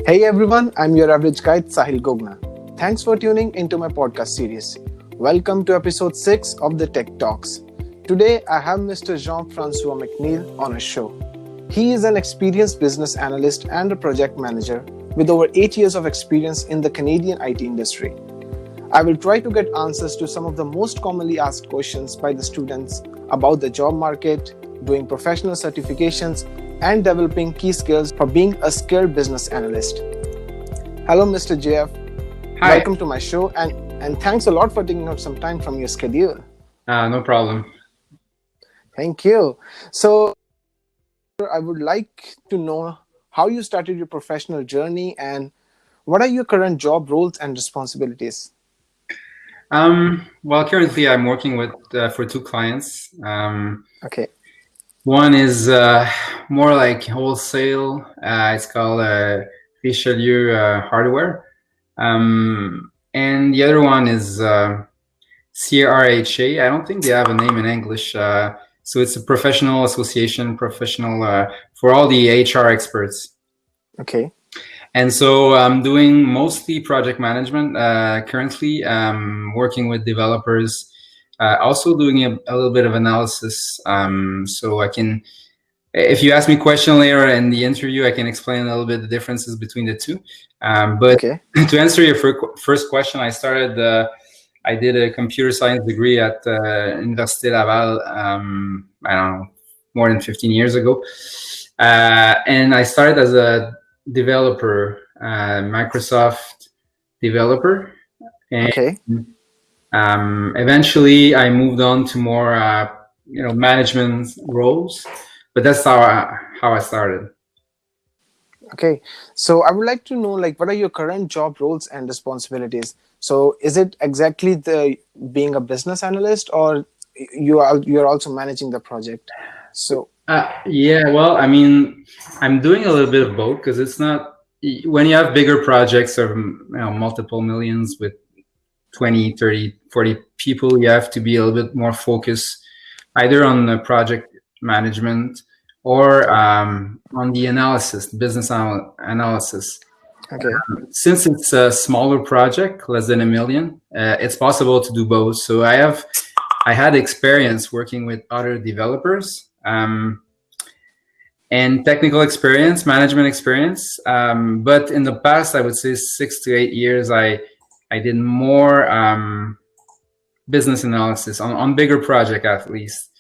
Hey everyone, I'm your average guide Sahil Gogna. Thanks for tuning into my podcast series. Welcome to episode 6 of the Tech Talks. Today I have Mr. Jean-François McNeil on a show. He is an experienced business analyst and a project manager with over 8 years of experience in the Canadian IT industry. I will try to get answers to some of the most commonly asked questions by the students about the job market, doing professional certifications, and developing key skills for being a skilled business analyst. Hello, Mr. JF. Hi. Welcome to my show, and thanks a lot for taking out some time from your schedule. No problem. Thank you. So, I would like to know how you started your professional journey and what are your current job roles and responsibilities? Well, currently I'm working with for two clients. Okay. One is more like wholesale. It's called Richelieu Hardware. And the other one is CRHA. I don't think they have a name in English. So it's a professional association, professional for all the HR experts. Okay. And so I'm doing mostly project management currently, working with developers, also doing a little bit of analysis. So I can, if you ask me a question later in the interview, I can explain a little bit the differences between the two. But Okay. to answer your first question, I did a computer science degree at Université Laval, I don't know, more than 15 years ago. And I started as a developer, Microsoft developer. And, Okay. eventually I moved on to more, management roles, but that's how I started. Okay. So I would like to know, like, what are your current job roles and responsibilities? So is it exactly the being a business analyst, or you're also managing the project? So yeah, well, I mean, I'm doing a little bit of both because it's not, when you have bigger projects of multiple millions with 20, 30, 40 people, you have to be a little bit more focused either on the project management or on the analysis, business analysis. okay. Since it's a smaller project, less than $1 million, it's possible to do both. So I had experience working with other developers and technical experience, management experience. But in the past, I would say 6 to 8 years, I did more business analysis on bigger project at least.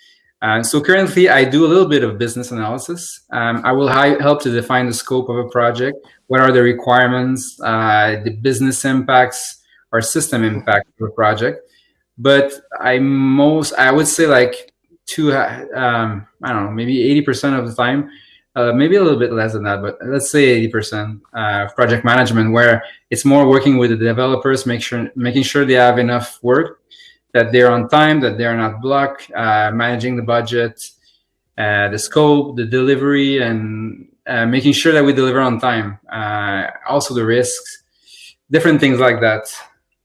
So currently, I do a little bit of business analysis. I will help to define the scope of a project. What are the requirements, the business impacts or system impact of a project? But I would say like I don't know, maybe 80% of the time, maybe a little bit less than that, but let's say 80% project management, where it's more working with the developers, making sure they have enough work, that they're on time, that they're not blocked, managing the budget, the scope, the delivery, and making sure that we deliver on time. Also the risks, different things like that.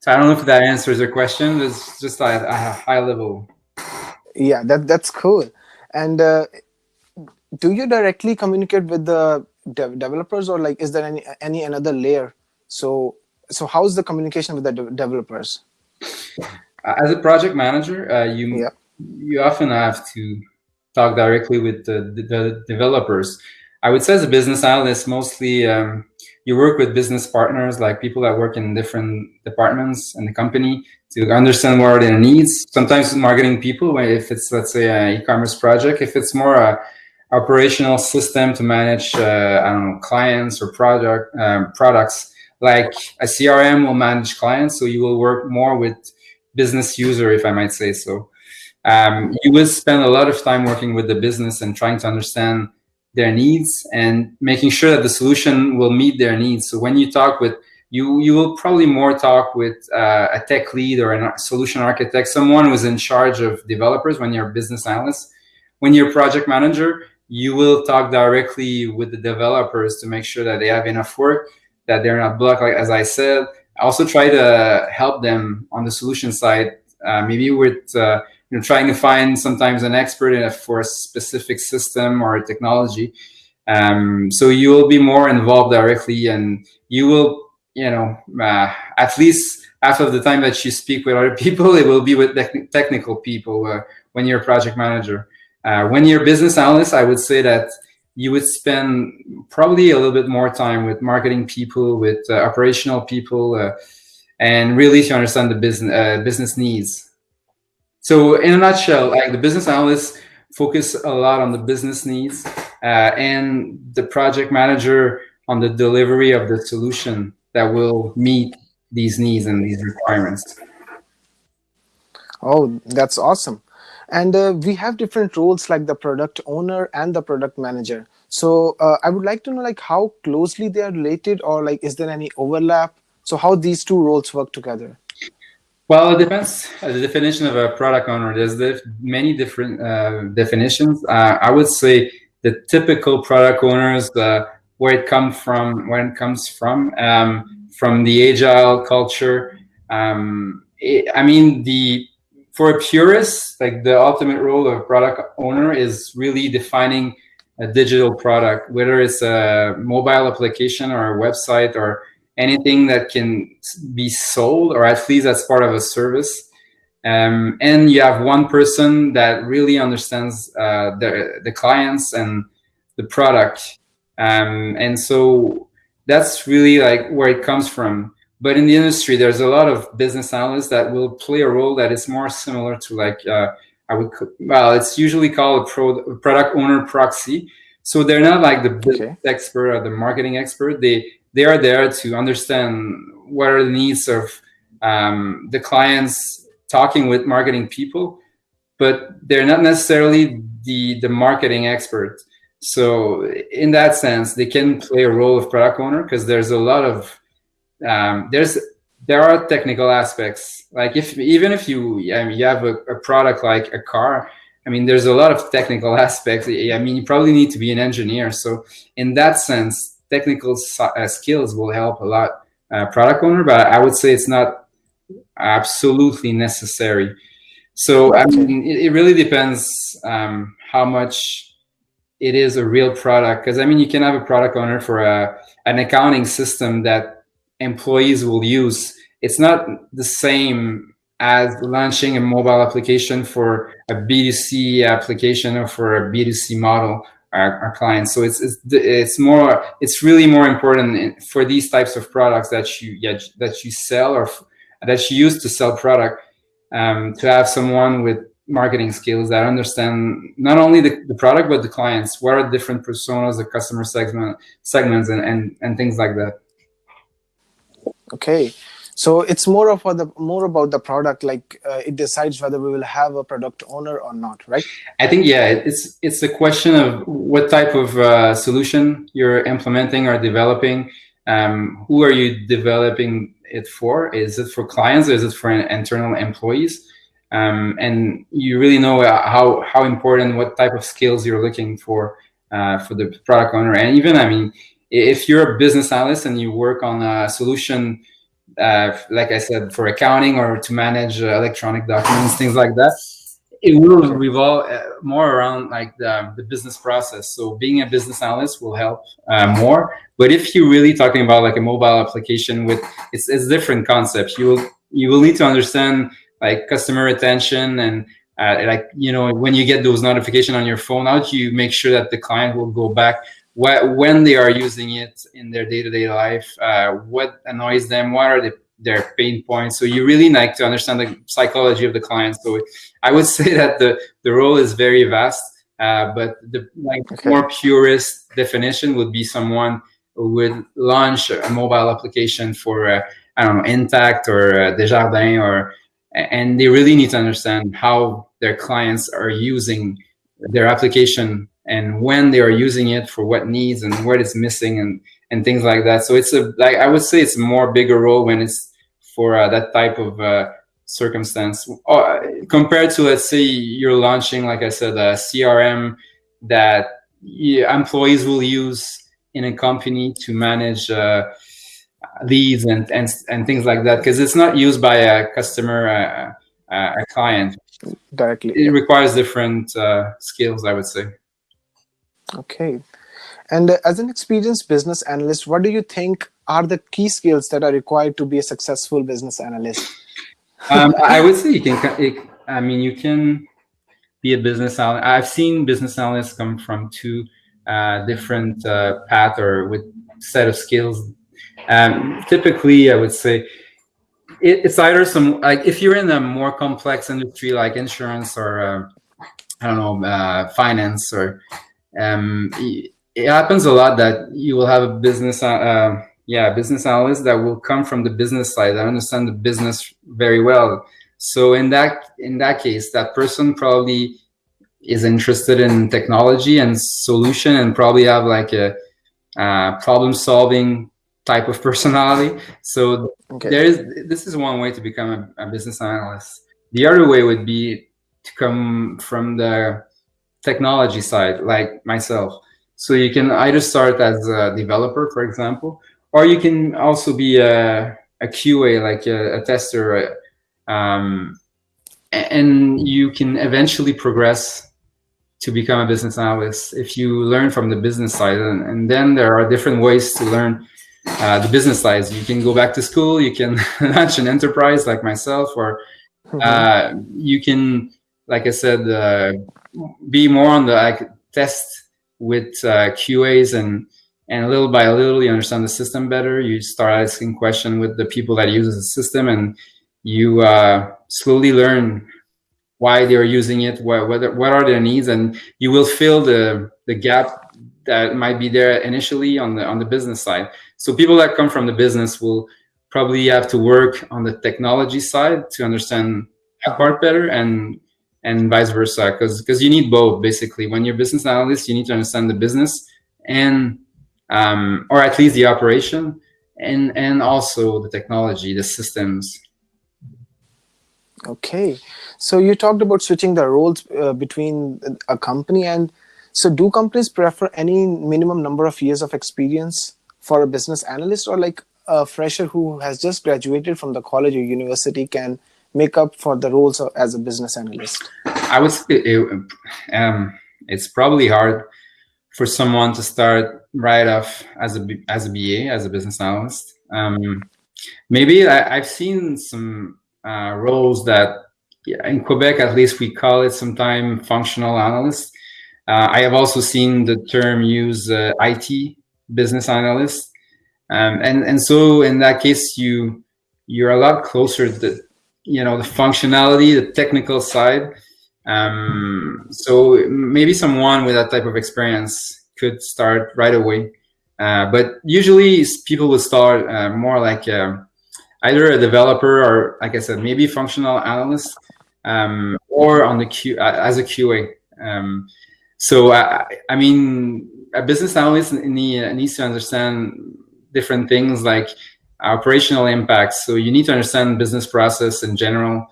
So I don't know if that answers your question. It's just at a high level. Yeah, that's cool. And do you directly communicate with the developers, or like is there any another layer? So how's the communication with the developers? As a project manager, you often have to talk directly with the developers. I would say as a business analyst, mostly you work with business partners, like people that work in different departments in the company, to understand what are their needs. Sometimes marketing people, if it's, let's say, an e-commerce project. If it's more a operational system to manage, I don't know, clients or products, like a CRM will manage clients. So you will work more with business user, if I might say so. You will spend a lot of time working with the business and trying to understand their needs and making sure that the solution will meet their needs. So when you talk with, you will probably more talk with a tech lead or a solution architect, someone who's in charge of developers when you're a business analyst. When you're a project manager, you will talk directly with the developers to make sure that they have enough work, that they're not blocked, like as I said. I also try to help them on the solution side, maybe with trying to find sometimes an expert for a specific system or technology. So you will be more involved directly, and you will, at least half of the time that you speak with other people, it will be with technical people when you're a project manager. When you're a business analyst, I would say that you would spend probably a little bit more time with marketing people, with operational people, and really to understand the business needs. So in a nutshell, like the business analysts focus a lot on the business needs, and the project manager on the delivery of the solution that will meet these needs and these requirements. Oh, that's awesome. And we have different roles like the product owner and the product manager. So I would like to know like how closely they are related, or like is there any overlap? So how these two roles work together? Well, it depends. The definition of a product owner. There's many different definitions. I would say the typical product owners, where it comes from the agile culture. For a purist, like the ultimate role of product owner is really defining a digital product, whether it's a mobile application or a website or anything that can be sold, or at least that's part of a service. And you have one person that really understands the clients and the product. And so that's really like where it comes from. But in the industry, there's a lot of business analysts that will play a role that is more similar to like, it's usually called a product owner proxy. So they're not like the business expert or the marketing expert. They are there to understand what are the needs of the clients, talking with marketing people, but they're not necessarily the marketing expert. So in that sense, they can play a role of product owner, because there's a lot of there are technical aspects. Like if you have a product like a car, there's a lot of technical aspects. You probably need to be an engineer. So in that sense, technical skills will help a lot product owner, but I would say it's not absolutely necessary. So it really depends how much it is a real product, because you can have a product owner for an accounting system that employees will use. It's not the same as launching a mobile application for a B2C application or for a B2C model, our clients. So it's really more important for these types of products that you sell, or that you use to sell product, to have someone with marketing skills that understand not only the product but the clients. What are different personas, the customer segments, and things like that. Okay, so it's more about the product. Like it decides whether we will have a product owner or not, right? I think it's a question of what type of solution you're implementing or developing. Who are you developing it for? Is it for clients, or is it for internal employees? And you really know how important, what type of skills you're looking for the product owner. And even if you're a business analyst and you work on a solution, like I said, for accounting or to manage electronic documents, things like that, it will revolve more around like the business process. So being a business analyst will help more. But if you're really talking about like a mobile application with it's different concepts, you will need to understand like customer retention and when you get those notifications on your phone, how do you make sure that the client will go back when they are using it in their day-to-day life, what annoys them, what are their pain points. So you really like to understand the psychology of the client. So I would say that the role is very vast, but the more purist definition would be someone who would launch a mobile application for Intact or Desjardins, and they really need to understand how their clients are using their application and when they are using it for what needs and what is missing and things like that. So it's I would say it's a more bigger role when it's for that type of circumstance compared to, let's say, you're launching, like I said, a CRM that employees will use in a company to manage leads and things like that, because it's not used by a customer, a client directly. It requires different skills, I would say. Okay. And as an experienced business analyst, what do you think are the key skills that are required to be a successful business analyst? I would say you can. I mean, you can be a business analyst. I've seen business analysts come from two different path or with set of skills. Typically, I would say it's either some, like, if you're in a more complex industry like insurance or I don't know, finance, or it happens a lot that you will have a business analyst that will come from the business side, that understand the business very well. So in that case, that person probably is interested in technology and solution, and probably have like a problem solving type of personality. So Okay. this is one way to become a business analyst. The other way would be to come from the technology side, like myself. So you can either start as a developer, for example, or you can also be a QA, like a tester, and you can eventually progress to become a business analyst if you learn from the business side. And then there are different ways to learn the business side. You can go back to school, you can launch an enterprise like myself, or you can, like I said, be more on the test with QAs, and little by little you understand the system better. You start asking questions with the people that use the system, and you slowly learn why they're using it, what are their needs, and you will fill the gap that might be there initially on the business side. So people that come from the business will probably have to work on the technology side to understand that part better, and vice versa, because you need both. Basically, when you're a business analyst, you need to understand the business, and or at least the operation, and also the technology, the systems. Okay. So you talked about switching the roles between a company, and so do companies prefer any minimum number of years of experience for a business analyst, or like a fresher who has just graduated from the college or university can make up for the roles as a business analyst? I would say it's probably hard for someone to start right off as a BA, as a business analyst. Maybe I've seen some roles that, in Quebec at least, we call it sometime functional analyst. I have also seen the term used, IT business analyst, and so in that case you're a lot closer to the functionality, the technical side. So maybe someone with that type of experience could start right away. But usually people will start more like either a developer, or, like I said, maybe functional analyst, or on the as a QA. So I mean, a business analyst needs to understand different things like operational impacts. So you need to understand business process in general,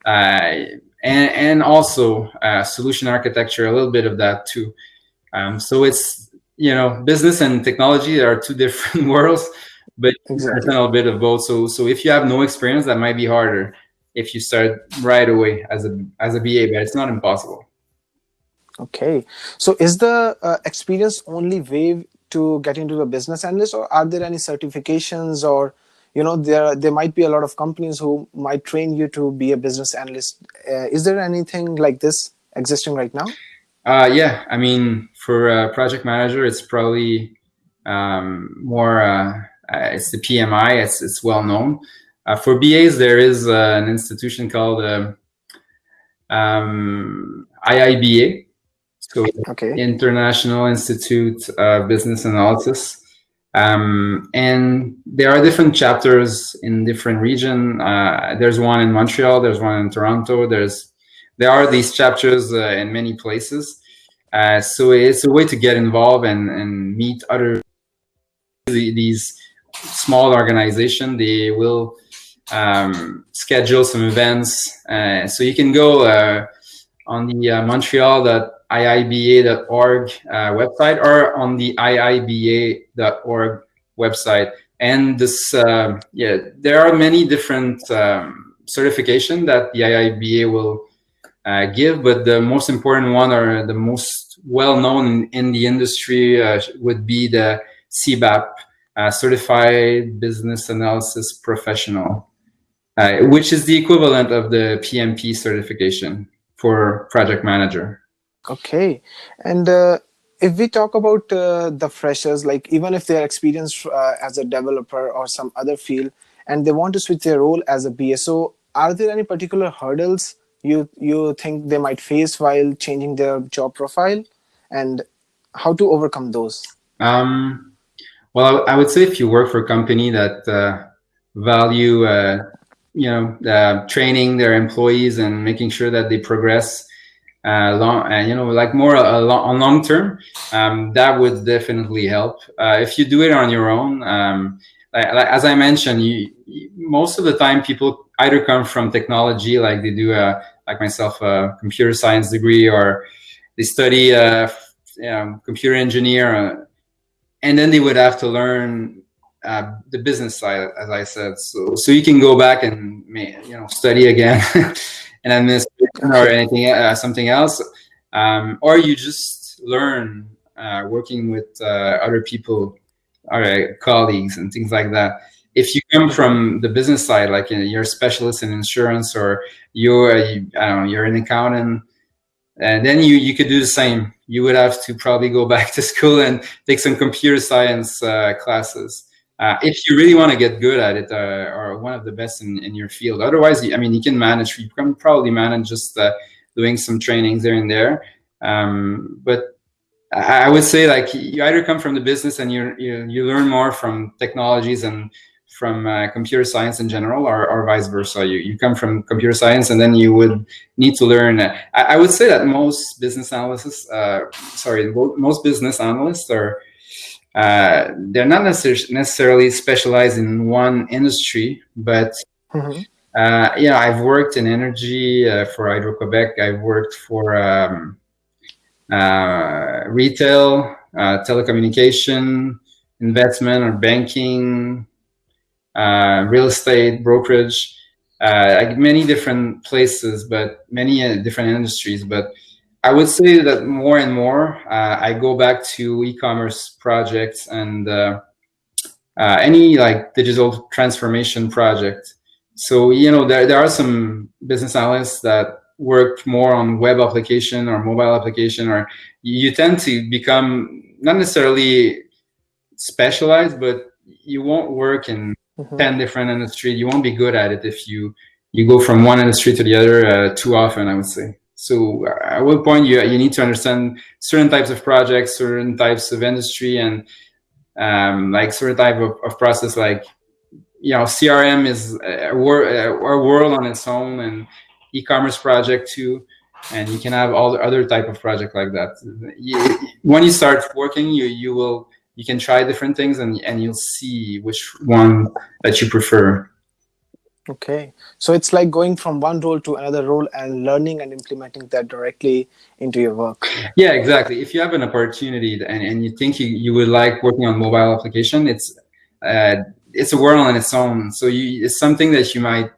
and also solution architecture, a little bit of that too. So it's, business and technology are two different worlds, but Exactly. a little bit of both. So if you have no experience, that might be harder if you start right away as a BA, but it's not impossible. Okay. So is the experience only way to get into the business analyst, or are there any certifications, or there might be a lot of companies who might train you to be a business analyst? Is there anything like this existing right now? Yeah, I mean, for a project manager, it's probably more. It's the PMI. It's well known. For BAs, there is an institution called IIBA, so Okay. International Institute of Business Analysis. And there are different chapters in different region. There's one in Montreal. There's one in Toronto. There are these chapters in many places. So it's a way to get involved and meet other these small organization. They will schedule some events. So you can go on the montreal.iiba.org website, or on the iiba.org website. And this, there are many different certification that the IIBA will give, but the most important one, or the most well-known in the industry, would be the CBAP, Certified Business Analysis Professional, which is the equivalent of the PMP certification for project manager. Okay. And if we talk about the freshers, like even if they're experienced as a developer or some other field, and they want to switch their role as a BSO, are there any particular hurdles you think they might face while changing their job profile, and how to overcome those? Well, I would say if you work for a company that value, training their employees and making sure that they progress like more on long term, that would definitely help. If you do it on your own, as I mentioned, most of the time people either come from technology, like they do, like myself, a computer science degree, or they study computer engineer, and then they would have to learn the business side, as I said. So you can go back and study again, and administration or anything, something else, or you just learn working with other people, other colleagues, and things like that. If you come from the business side, like you're a specialist in insurance, or you're an accountant, and then you could do the same. You would have to probably go back to school and take some computer science classes if you really want to get good at it, or one of the best in your field. Otherwise, you can manage. You can probably manage just doing some trainings there and there. But I would say, like, you either come from the business and you learn more from technologies and from computer science in general, or vice versa. You come from computer science and then you would need to learn. I would say that most business analysts, most business analysts are they're not necessarily specialized in one industry, but I've worked in energy for Hydro-Quebec. I've worked for retail, telecommunication, investment or banking, real estate, brokerage, like many different places, but many different industries. But I would say that more and more I go back to e-commerce projects and any like digital transformation project. So there are some business analysts that work more on web application or mobile application, or you tend to become not necessarily specialized, but you won't work in 10 different industries. You won't be good at it if you go from one industry to the other too often, I would say. So at what point you need to understand certain types of projects, certain types of industry, and like certain type of process. Like CRM is a world on its own, and e-commerce project too, and you can have all the other type of project like that. When you start working, you can try different things, and you'll see which one that you prefer. Okay, so it's like going from one role to another role and learning and implementing that directly into your work. Yeah, exactly. If you have an opportunity and you think you would like working on mobile application, it's a world on its own. So it's something that you might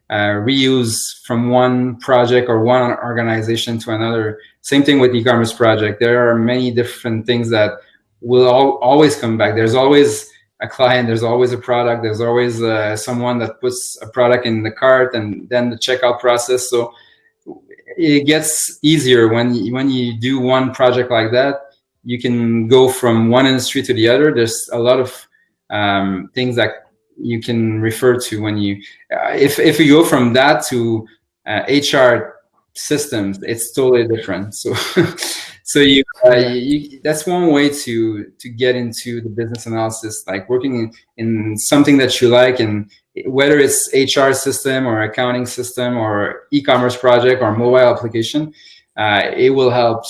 reuse from one project or one organization to another. Same thing with e-commerce project. There are many different things that will always come back. There's always a client, there's always a product, there's always someone that puts a product in the cart, and then the checkout process. So it gets easier when you do one project like that. You can go from one industry to the other. There's a lot of things that you can refer to when you if you go from that to HR systems, it's totally different. So that's one way to get into the business analysis, like working in something that you like, and whether it's HR system or accounting system or e-commerce project or mobile application, it will help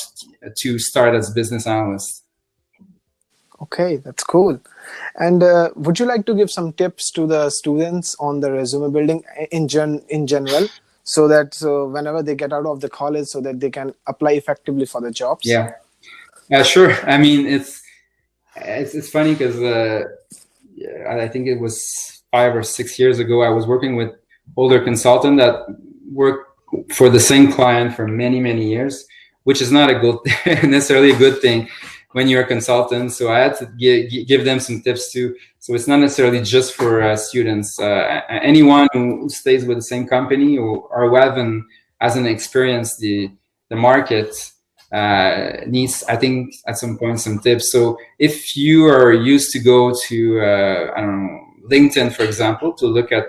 to start as a business analyst. Okay, that's cool. And would you like to give some tips to the students on the resume building in general, so that whenever they get out of the college, so that they can apply effectively for the jobs? Yeah, sure. I mean, it's funny because I think it was 5 or 6 years ago, I was working with older consultant that worked for the same client for many years, which is not a good necessarily a good thing when you're a consultant. So I had to give them some tips too. So it's not necessarily just for students. Anyone who stays with the same company or who hasn't experienced the market needs, I think, at some point some tips. So if you are used to go to I don't know, LinkedIn, for example, to look at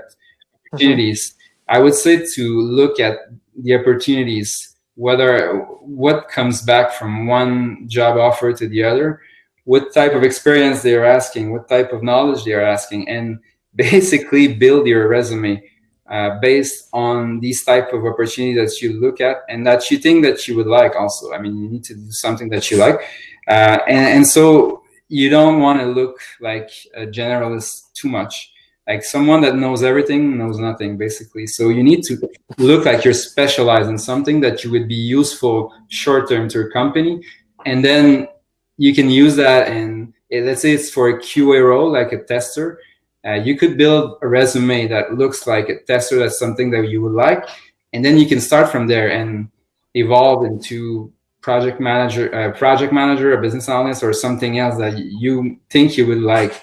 opportunities, I would say to look at the opportunities, what comes back from one job offer to the other, what type of experience they are asking, what type of knowledge they are asking, and basically build your resume based on these type of opportunities that you look at and that you think that you would like. Also, I mean, you need to do something that you like, and so you don't want to look like a generalist too much, like someone that knows everything knows nothing, basically. So you need to look like you're specialized in something that you would be useful short term to your company, and then you can use that. And let's say it's for a QA role, like a tester, you could build a resume that looks like a tester. That's something that you would like, and then you can start from there and evolve into project manager, a business analyst, or something else that you think you would like.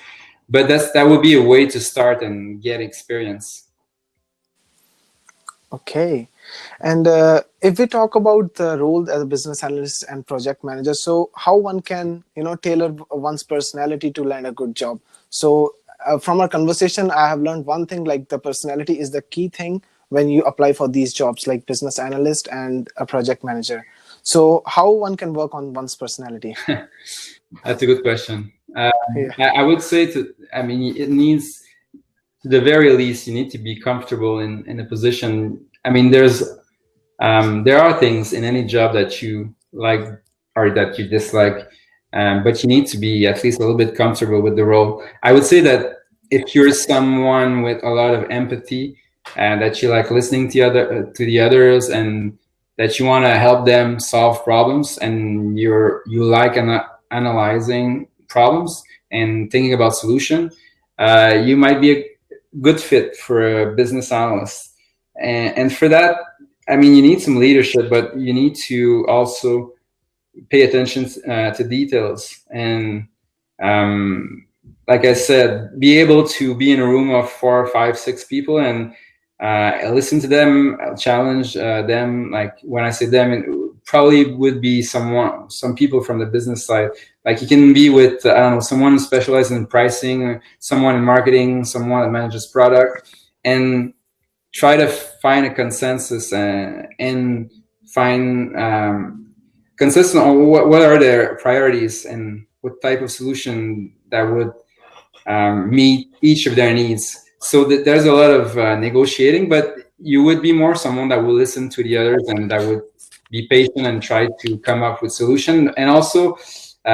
But that would be a way to start and get experience. Okay. And if we talk about the role as a business analyst and project manager, so how one can, tailor one's personality to land a good job. So from our conversation, I have learned one thing, like the personality is the key thing when you apply for these jobs, like business analyst and a project manager. So how one can work on one's personality? That's a good question. Yeah. I would say it needs, to the very least, you need to be comfortable in a position. I mean, there are things in any job that you like or that you dislike, but you need to be at least a little bit comfortable with the role. I would say that if you're someone with a lot of empathy and that you like listening to the others, and that you want to help them solve problems, and you like analyzing problems and thinking about solution, you might be a good fit for a business analyst. And for that, I mean, you need some leadership, but you need to also pay attention to details. And like I said, be able to be in a room of 4, 5, 6 people and listen to them, challenge them. Like when I say them, it probably would be some people from the business side. Like you can be with, I don't know, someone specialized in pricing, someone in marketing, someone that manages product, and try to find a consensus and find consensus on what are their priorities and what type of solution that would meet each of their needs. So that there's a lot of negotiating, but you would be more someone that will listen to the others and that would be patient and try to come up with solution, and also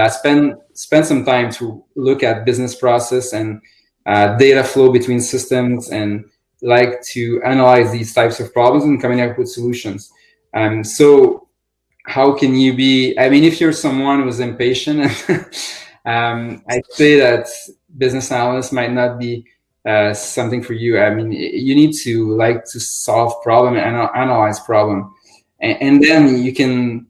spend some time to look at business process and data flow between systems, and like to analyze these types of problems and coming up with solutions. So how can you be, I mean, if you're someone who's impatient, I'd say that business analyst might not be something for you. I mean, you need to like to solve problem and analyze problem. And then you can,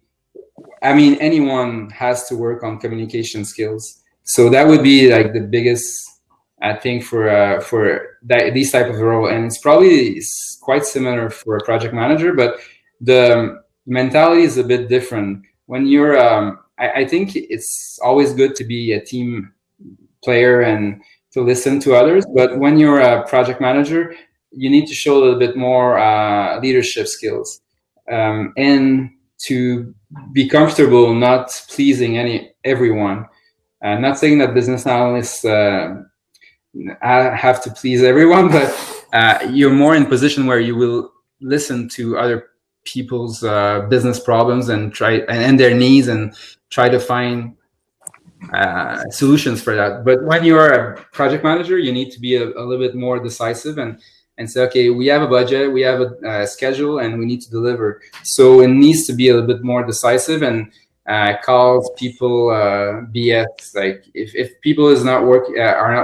I mean, anyone has to work on communication skills. So that would be like the biggest, I think, for these type of role. And it's probably quite similar for a project manager, but the mentality is a bit different. When you're, I think it's always good to be a team player and to listen to others. But when you're a project manager, you need to show a little bit more leadership skills, and to be comfortable not pleasing everyone. Not saying that business analysts have to please everyone, but you're more in position where you will listen to other people's business problems and and their needs, and try to find solutions for that. But when you are a project manager, you need to be a little bit more decisive and say, okay, we have a budget, we have a schedule, and we need to deliver. So it needs to be a little bit more decisive and calls people BS. Like if people are not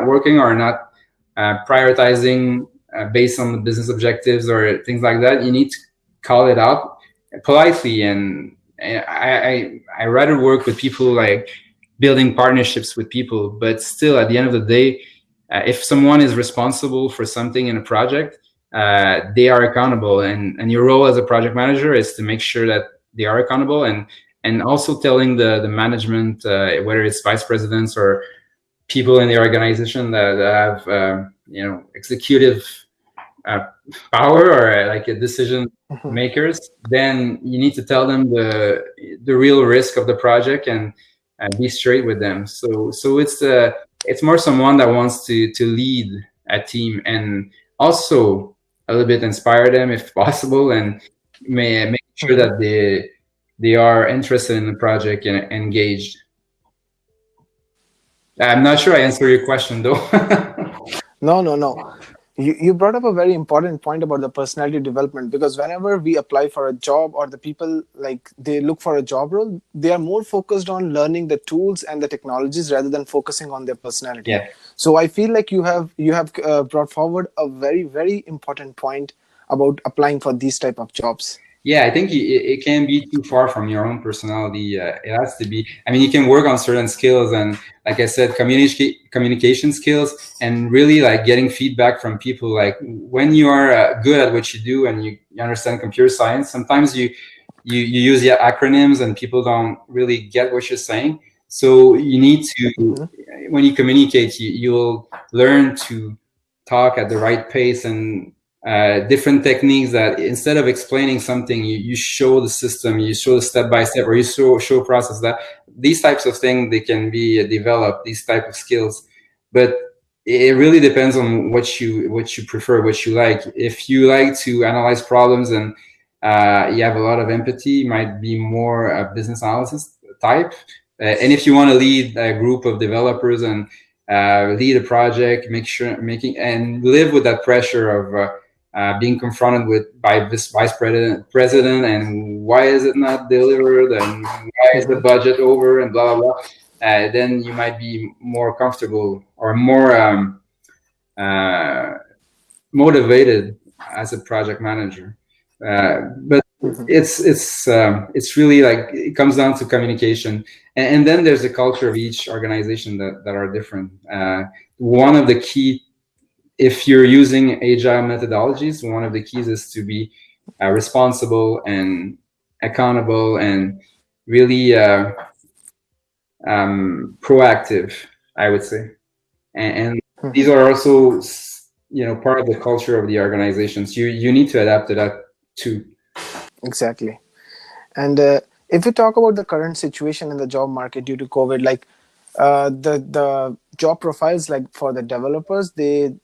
working or not prioritizing based on the business objectives or things like that, you need to call it out politely. And I rather work with people like building partnerships with people, but still at the end of the day, if someone is responsible for something in a project, they are accountable, and your role as a project manager is to make sure that they are accountable, and also telling the management, whether it's vice presidents or people in the organization that have executive power, or like a decision makers, then you need to tell them the real risk of the project, and be straight with them. So it's more someone that wants to lead a team, and also a little bit inspire them if possible, and make sure that they are interested in the project and engaged. I'm not sure I answered your question though. No. You brought up a very important point about the personality development, because whenever we apply for a job, or the people like they look for a job role, they are more focused on learning the tools and the technologies rather than focusing on their personality. Yeah. So I feel like you have brought forward a very, very important point about applying for these type of jobs. Yeah, I think it can be too far from your own personality. It has to be. I mean, you can work on certain skills, and like I said, communication skills, and really like getting feedback from people. Like when you are good at what you do and you understand computer science, sometimes you use the acronyms and people don't really get what you're saying. So you need to, when you communicate, you'll learn to talk at the right pace, and different techniques that instead of explaining something, you show the system, you show the step by step, or you show process. That these types of things, they can be developed, these type of skills, but it really depends on what you prefer, what you like. If you like to analyze problems and you have a lot of empathy, you might be more a business analyst type. And if you want to lead a group of developers and lead a project, and live with that pressure of being confronted by this vice president, and why is it not delivered, and why is the budget over, and blah blah blah. Then you might be more comfortable or more motivated as a project manager. But it's really like it comes down to communication, and then there's a culture of each organization that are different. One of the key, if you're using agile methodologies, one of the keys is to be responsible and accountable, and really proactive, I would say. And these are also, part of the culture of the organizations. You need to adapt to that too. Exactly. And if we talk about the current situation in the job market due to COVID, like the job profiles, like for the developers, they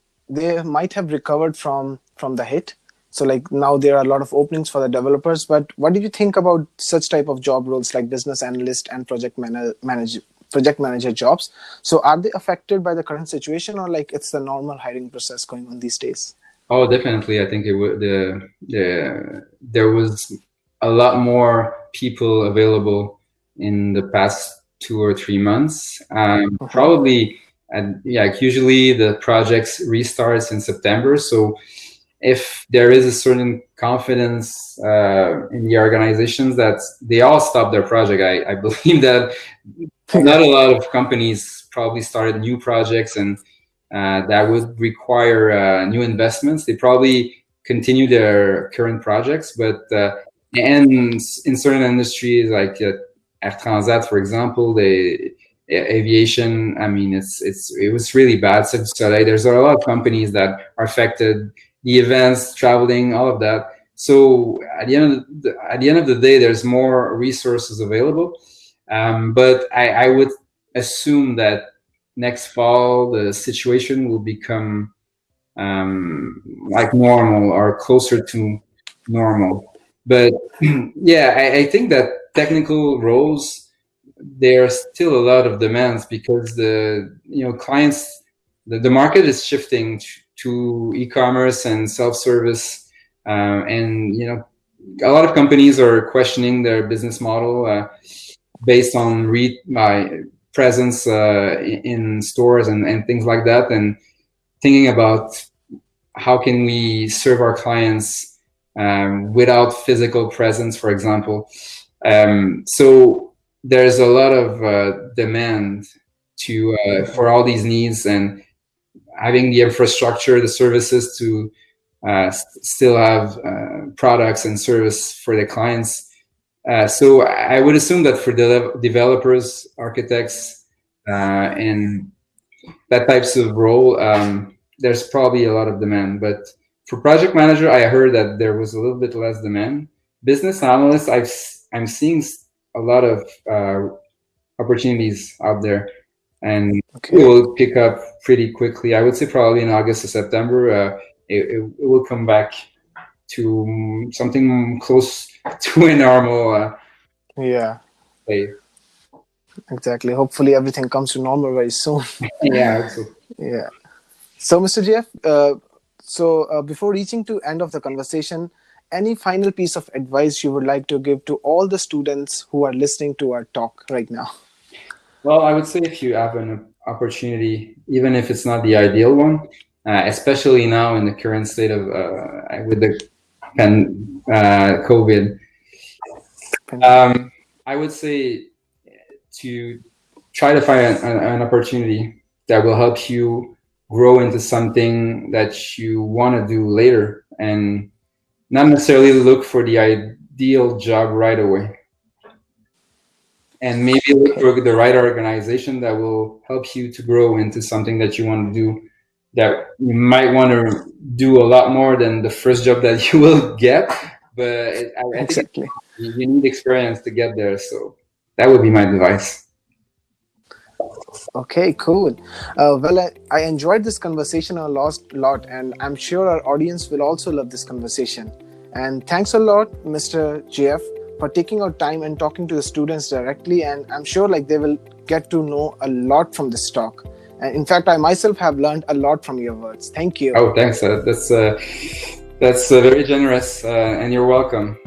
might have recovered from the hit. So like now there are a lot of openings for the developers. But what do you think about such type of job roles like business analyst and project manager jobs? So are they affected by the current situation, or like it's the normal hiring process going on these days? Oh, definitely. I think there was a lot more people available in the past 2 or 3 months. Probably, usually the projects restarts in September. So if there is a certain confidence in the organizations that they all stop their project, I believe that not a lot of companies probably started new projects, and that would require new investments. They probably continue their current projects, but and in certain industries like Air Transat, for example, aviation. I mean, it was really bad. So there's a lot of companies that are affected. The events, traveling, all of that. So at the end of the day, there's more resources available. But I would assume that next fall the situation will become like normal or closer to normal. But yeah, I think that technical roles, there are still a lot of demands, because the clients, the market is shifting to e-commerce and self-service, and a lot of companies are questioning their business model based on my presence in stores and things like that, and thinking about how can we serve our clients without physical presence, for example. So there's a lot of demand for all these needs, and having the infrastructure, the services to still have products and service for the clients. So I would assume that for developers, architects, and that types of role, there's probably a lot of demand. But for project manager, I heard that there was a little bit less demand. Business analyst, I'm seeing a lot of opportunities out there, and it will pick up pretty quickly. I would say probably in August or September, it will come back to something close to a normal play. Exactly. Hopefully everything comes to normal very soon. Yeah. Yeah. So, Mr. GF, before reaching to end of the conversation, any final piece of advice you would like to give to all the students who are listening to our talk right now? Well, I would say if you have an opportunity, even if it's not the ideal one, especially now in the current state of with the COVID, I would say to try to find an opportunity that will help you grow into something that you want to do later, and not necessarily look for the ideal job right away. And maybe look for the right organization that will help you to grow into something that you want to do, that you might want to do a lot more than the first job that you will get. But I think you need experience to get there. So that would be my advice. Okay, cool. Well, I enjoyed this conversation a lot, and I'm sure our audience will also love this conversation. And thanks a lot, Mr. GF, for taking our time and talking to the students directly. And I'm sure they will get to know a lot from this talk. And in fact, I myself have learned a lot from your words. Thank you. Oh, thanks. That's very generous, and you're welcome.